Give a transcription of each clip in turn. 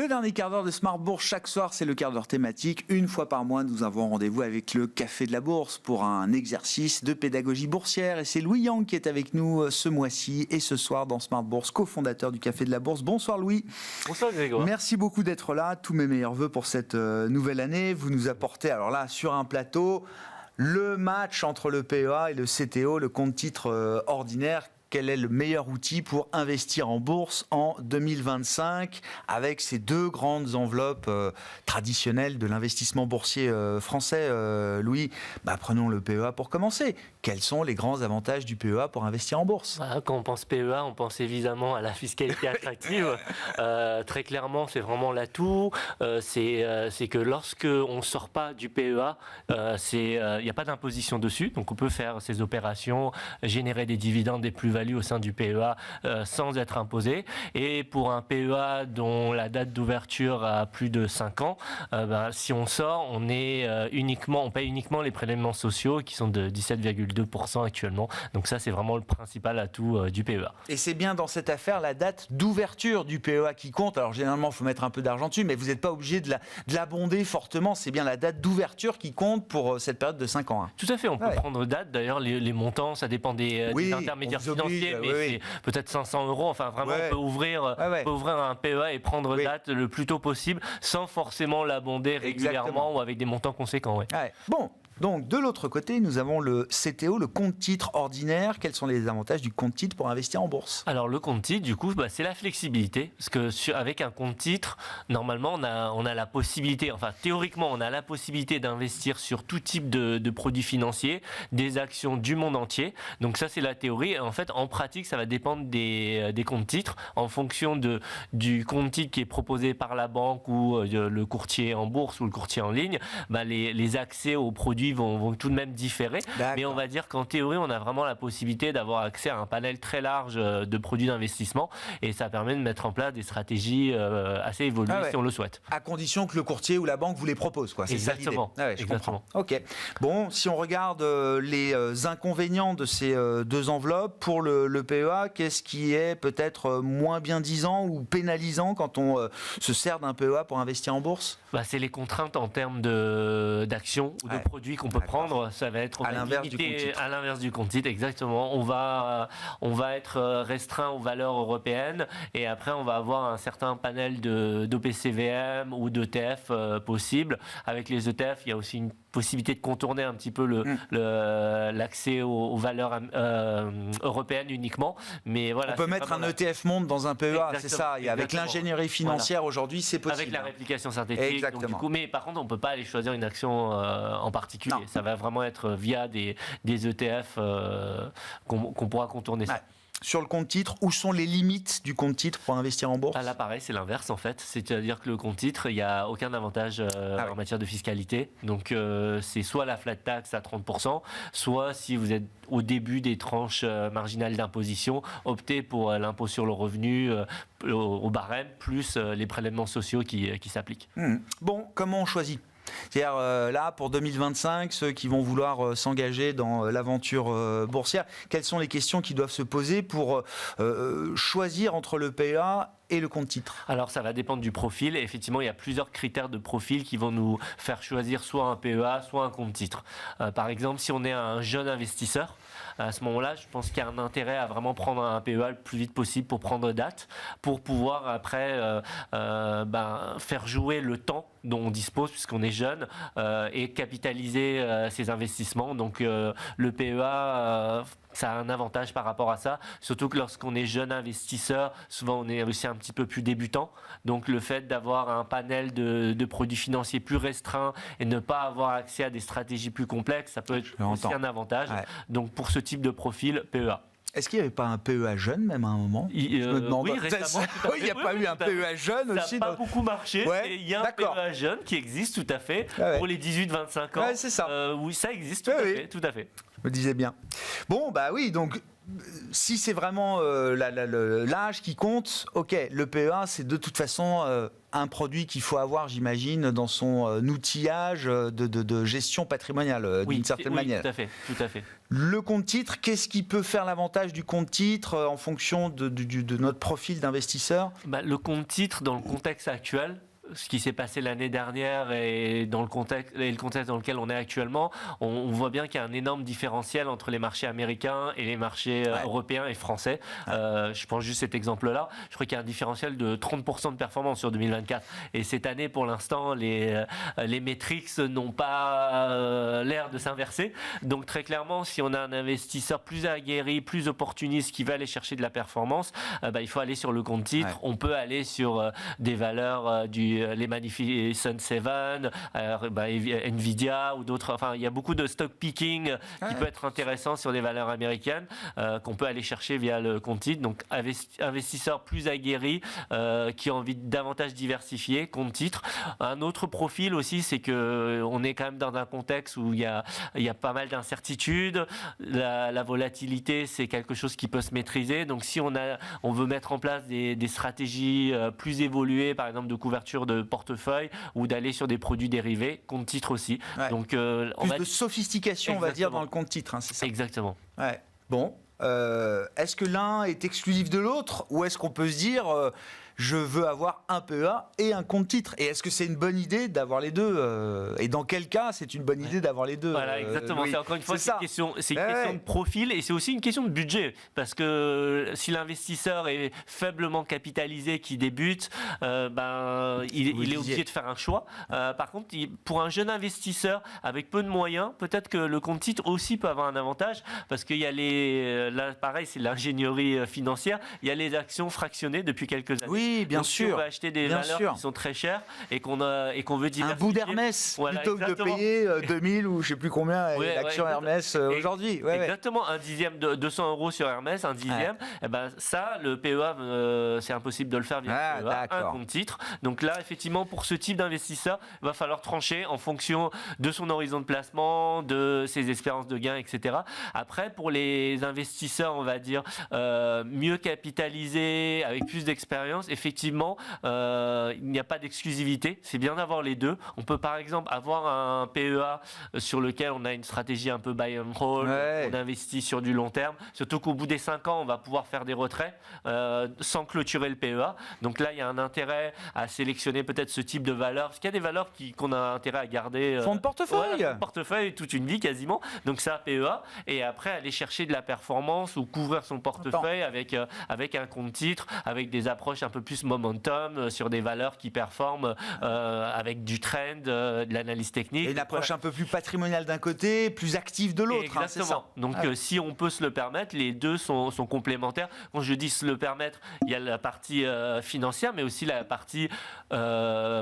Le dernier quart d'heure de Smart Bourse, chaque soir, c'est le quart d'heure thématique. Une fois par mois, nous avons rendez-vous avec le Café de la Bourse pour un exercice de pédagogie boursière. Et c'est Louis Yang qui est avec nous ce mois-ci et ce soir dans Smart Bourse, cofondateur du Café de la Bourse. Bonsoir Louis. Bonsoir Grégoire. Merci beaucoup d'être là. Tous mes meilleurs voeux pour cette nouvelle année. Vous nous apportez, alors là, sur un plateau, le match entre le PEA et le CTO, le compte titre ordinaire. Quel est le meilleur outil pour investir en bourse en 2025 avec ces deux grandes enveloppes traditionnelles de l'investissement boursier français, Louis? Prenons le PEA pour commencer. Quels sont les grands avantages du PEA pour investir en bourse? Quand on pense PEA, on pense évidemment à la fiscalité attractive. Très clairement, c'est vraiment l'atout. C'est que lorsque on ne sort pas du PEA, il n'y a pas d'imposition dessus. Donc on peut faire ces opérations, générer des dividendes, des plus-values au sein du PEA sans être imposé. Et pour un PEA dont la date d'ouverture a plus de 5 ans, si on sort, on paye uniquement les prélèvements sociaux qui sont de 17,2% actuellement. Donc ça, c'est vraiment le principal atout du PEA. Et c'est bien dans cette affaire la date d'ouverture du PEA qui compte. Alors généralement, il faut mettre un peu d'argent dessus, mais vous n'êtes pas obligé de l'abonder fortement. C'est bien la date d'ouverture qui compte pour cette période de 5 ans. Hein. Tout à fait, on peut prendre date. D'ailleurs, les montants, ça dépend des intermédiaires financiers. Mais c'est peut-être 500 €. Enfin, vraiment, on peut ouvrir un PEA et prendre date le plus tôt possible sans forcément l'abonder régulièrement ou avec des montants conséquents. Bon. Donc, de l'autre côté, nous avons le CTO, le compte titre ordinaire. Quels sont les avantages du compte titre pour investir en bourse? Alors, le compte titre, du coup, c'est la flexibilité. Parce que avec un compte titre, normalement, on a la possibilité, théoriquement, on a la possibilité d'investir sur tout type de produits financiers, des actions du monde entier. Donc, ça, c'est la théorie. Et en fait, en pratique, ça va dépendre des comptes titres. En fonction du compte titre qui est proposé par la banque ou le courtier en bourse ou le courtier en ligne, les accès aux produits vont tout de même différer, mais on va dire qu'en théorie, on a vraiment la possibilité d'avoir accès à un panel très large de produits d'investissement et ça permet de mettre en place des stratégies assez évoluées si on le souhaite. À condition que le courtier ou la banque vous les propose, quoi. C'est exactement. Ça l'idée. Je comprends. Ok. Bon, si on regarde les inconvénients de ces deux enveloppes pour le PEA, qu'est-ce qui est peut-être moins bien disant ou pénalisant quand on se sert d'un PEA pour investir en bourse? C'est les contraintes en termes d'actions ou de produits qu'on peut prendre. Ça va être à l'inverse du compte titre, exactement. On va être restreint aux valeurs européennes et après on va avoir un certain panel d'OPCVM ou d'ETF possible. Avec les ETF, il y a aussi une possibilité de contourner un petit peu l'accès aux valeurs européennes uniquement. Mais voilà, on peut mettre un ETF monde dans un PEA, c'est ça. Et avec l'ingénierie financière aujourd'hui, c'est possible. Avec la réplication synthétique. Donc, du coup, mais par contre, on ne peut pas aller choisir une action en particulier. Non. Ça va vraiment être via des ETF qu'on pourra contourner ça. Sur le compte titre, où sont les limites du compte titre pour investir en bourse? Là, pareil, c'est l'inverse en fait. C'est-à-dire que le compte titre, il n'y a aucun avantage en matière de fiscalité. Donc, c'est soit la flat tax à 30%, soit si vous êtes au début des tranches marginales d'imposition, optez pour l'impôt sur le revenu au barème, plus les prélèvements sociaux qui s'appliquent. Bon, comment on choisit? C'est-à-dire là, pour 2025, ceux qui vont vouloir s'engager dans l'aventure boursière, quelles sont les questions qui doivent se poser pour choisir entre le PEA et le compte titre? Alors, ça va dépendre du profil. Et effectivement, il y a plusieurs critères de profil qui vont nous faire choisir soit un PEA, soit un compte titre. Par exemple, si on est un jeune investisseur, à ce moment-là, je pense qu'il y a un intérêt à vraiment prendre un PEA le plus vite possible pour prendre date, pour pouvoir après faire jouer le temps dont on dispose puisqu'on est jeune et capitaliser ses investissements. Donc le PEA, ça a un avantage par rapport à ça, surtout que lorsqu'on est jeune investisseur, souvent on est aussi un petit peu plus débutant. Donc le fait d'avoir un panel de produits financiers plus restreint et ne pas avoir accès à des stratégies plus complexes, ça peut être aussi un avantage. Donc pour ce type de profil, PEA. Est-ce qu'il n'y avait pas un PEA jeune, même à un moment? Je me demande. Oui, récemment. Il n'y a pas eu un PEA jeune aussi? Ça n'a pas beaucoup marché. Il y a un PEA jeune qui existe tout à fait pour les 18-25 ans. C'est ça. Oui, ça existe tout à fait. Je me disais bien. Bon, oui, donc si c'est vraiment l'âge qui compte, ok, le PEA, c'est de toute façon un produit qu'il faut avoir, j'imagine, dans son outillage de gestion patrimoniale, d'une certaine manière. Tout à fait. Le compte titre, qu'est-ce qui peut faire l'avantage du compte titre en fonction de notre profil d'investisseur ? Le compte titre, dans le contexte actuel, ce qui s'est passé l'année dernière et le contexte dans lequel on est actuellement, on voit bien qu'il y a un énorme différentiel entre les marchés américains et les marchés européens et français. Je prends juste cet exemple-là. Je crois qu'il y a un différentiel de 30% de performance sur 2024. Et cette année, pour l'instant, les métriques n'ont pas l'air de s'inverser. Donc très clairement, si on a un investisseur plus aguerri, plus opportuniste qui veut aller chercher de la performance, il faut aller sur le compte titre. Ouais. On peut aller sur des valeurs les Magnificent Seven, Nvidia ou d'autres. Enfin, il y a beaucoup de stock picking qui peut être intéressant sur des valeurs américaines qu'on peut aller chercher via le compte titre. Donc, investisseurs plus aguerris qui ont envie de davantage diversifier, compte titre. Un autre profil aussi, c'est que on est quand même dans un contexte où il y a pas mal d'incertitudes. La volatilité, c'est quelque chose qui peut se maîtriser. Donc, si on veut mettre en place des stratégies plus évoluées, par exemple de couverture de portefeuille ou d'aller sur des produits dérivés, compte titre aussi. Ouais. Donc, plus de sophistication, exactement, on va dire, dans le compte titre, hein, c'est ça ? Exactement. Ouais. Bon, est-ce que l'un est exclusif de l'autre ou est-ce qu'on peut se dire je veux avoir un PEA et un compte titre ? Et est-ce que c'est une bonne idée d'avoir les deux ? Et dans quel cas c'est une bonne idée d'avoir les deux ? Voilà, exactement. C'est encore une fois, c'est une question de profil et c'est aussi une question de budget. Parce que si l'investisseur est faiblement capitalisé, qui débute, il est obligé de faire un choix. Par contre, pour un jeune investisseur avec peu de moyens, peut-être que le compte titre aussi peut avoir un avantage parce qu'il y a là, pareil, c'est l'ingénierie financière. Il y a les actions fractionnées depuis quelques années. Oui, bien donc, sûr. Si on veut acheter des valeurs qui sont très chères et qu'on veut diversifier. Un bout d'Hermès, plutôt que de payer 2000 ou je ne sais plus combien l'action Hermès aujourd'hui. Exactement, un dixième de 200 € sur Hermès, un dixième. Et ça, le PEA, c'est impossible de le faire via le PEA, un compte titre. Donc là, effectivement, pour ce type d'investisseur, il va falloir trancher en fonction de son horizon de placement, de ses espérances de gain, etc. Après, pour les investisseurs, on va dire, mieux capitalisés, avec plus d'expérience, effectivement, il n'y a pas d'exclusivité. C'est bien d'avoir les deux. On peut par exemple avoir un PEA sur lequel on a une stratégie un peu buy and hold, on investit sur du long terme. Surtout qu'au bout des 5 ans, on va pouvoir faire des retraits sans clôturer le PEA. Donc là, il y a un intérêt à sélectionner peut-être ce type de valeurs. Parce qu'il y a des valeurs qu'on a intérêt à garder. Fonds de portefeuille. Fonds de portefeuille toute une vie quasiment. Donc ça, PEA. Et après, aller chercher de la performance ou couvrir son portefeuille avec un compte titre, avec des approches un peu plus momentum sur des valeurs qui performent avec du trend, de l'analyse technique. Et une approche un peu plus patrimoniale d'un côté, plus active de l'autre. Exactement. C'est ça. Donc si on peut se le permettre, les deux sont complémentaires. Quand je dis se le permettre, il y a la partie financière, mais aussi la partie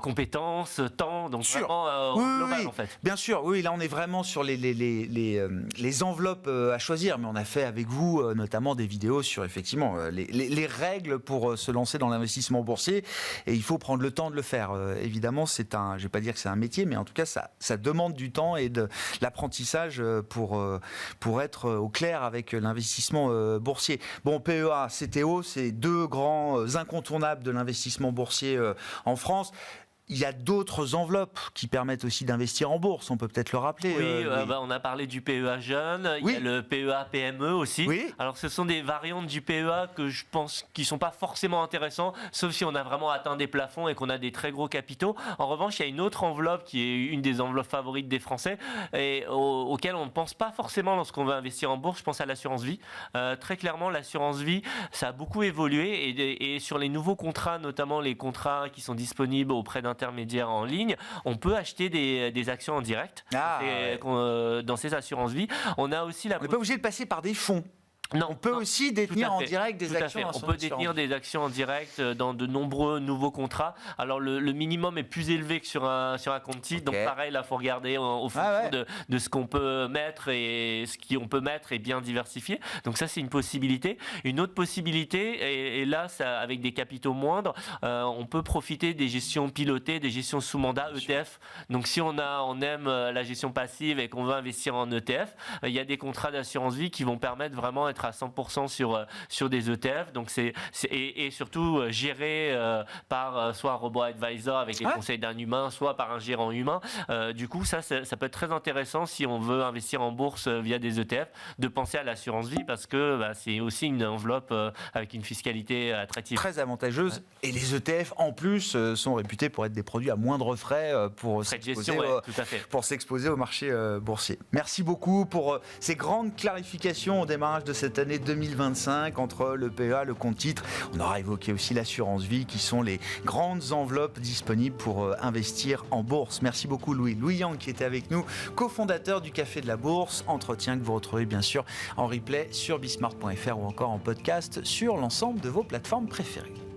compétences, temps, donc vraiment global en fait. Bien sûr, oui, là on est vraiment sur les enveloppes à choisir, mais on a fait avec vous notamment des vidéos sur effectivement les règles pour se lancer dans l'investissement boursier, et il faut prendre le temps de le faire. Évidemment, je ne vais pas dire que c'est un métier, mais en tout cas ça demande du temps et de l'apprentissage pour être au clair avec l'investissement boursier. Bon, PEA, CTO, c'est deux grands incontournables de l'investissement boursier en France. Il y a d'autres enveloppes qui permettent aussi d'investir en bourse, on peut peut-être le rappeler. Oui, on a parlé du PEA jeune, il y a le PEA PME aussi. Oui. Alors ce sont des variantes du PEA que je pense qui ne sont pas forcément intéressants, sauf si on a vraiment atteint des plafonds et qu'on a des très gros capitaux. En revanche, il y a une autre enveloppe qui est une des enveloppes favorites des Français et auquel on ne pense pas forcément lorsqu'on veut investir en bourse. Je pense à l'assurance vie. Très clairement, l'assurance vie, ça a beaucoup évolué et sur les nouveaux contrats, notamment les contrats qui sont disponibles auprès d'intermédiaires en ligne, on peut acheter des actions en direct dans ces assurances vie. On a aussi on n'est pas obligé de passer par des fonds. On peut aussi détenir en direct des actions. On peut détenir des actions en direct dans de nombreux nouveaux contrats. Alors le minimum est plus élevé que sur un compte titre. Donc pareil, là il faut regarder au fonction de ce qu'on peut mettre et ce qu'on peut mettre et bien diversifier. Donc ça c'est une possibilité. Une autre possibilité, et là avec des capitaux moindres, on peut profiter des gestions pilotées, des gestions sous mandat ETF. Donc si on aime la gestion passive et qu'on veut investir en ETF, il y a des contrats d'assurance vie qui vont permettre vraiment être à 100% sur des ETF. Donc et surtout géré par soit un robot advisor avec les conseils d'un humain, soit par un gérant humain. Du coup, ça peut être très intéressant si on veut investir en bourse via des ETF, de penser à l'assurance vie parce que c'est aussi une enveloppe avec une fiscalité attractive. Très avantageuse. Et les ETF, en plus, sont réputés pour être des produits à moindre frais pour s'exposer au marché boursier. Merci beaucoup pour ces grandes clarifications au démarrage de cette année 2025 entre le PEA, le compte titre. On aura évoqué aussi l'assurance vie qui sont les grandes enveloppes disponibles pour investir en bourse. Merci beaucoup Louis. Louis Yang qui était avec nous, cofondateur du Café de la Bourse, entretien que vous retrouvez bien sûr en replay sur bismart.fr ou encore en podcast sur l'ensemble de vos plateformes préférées.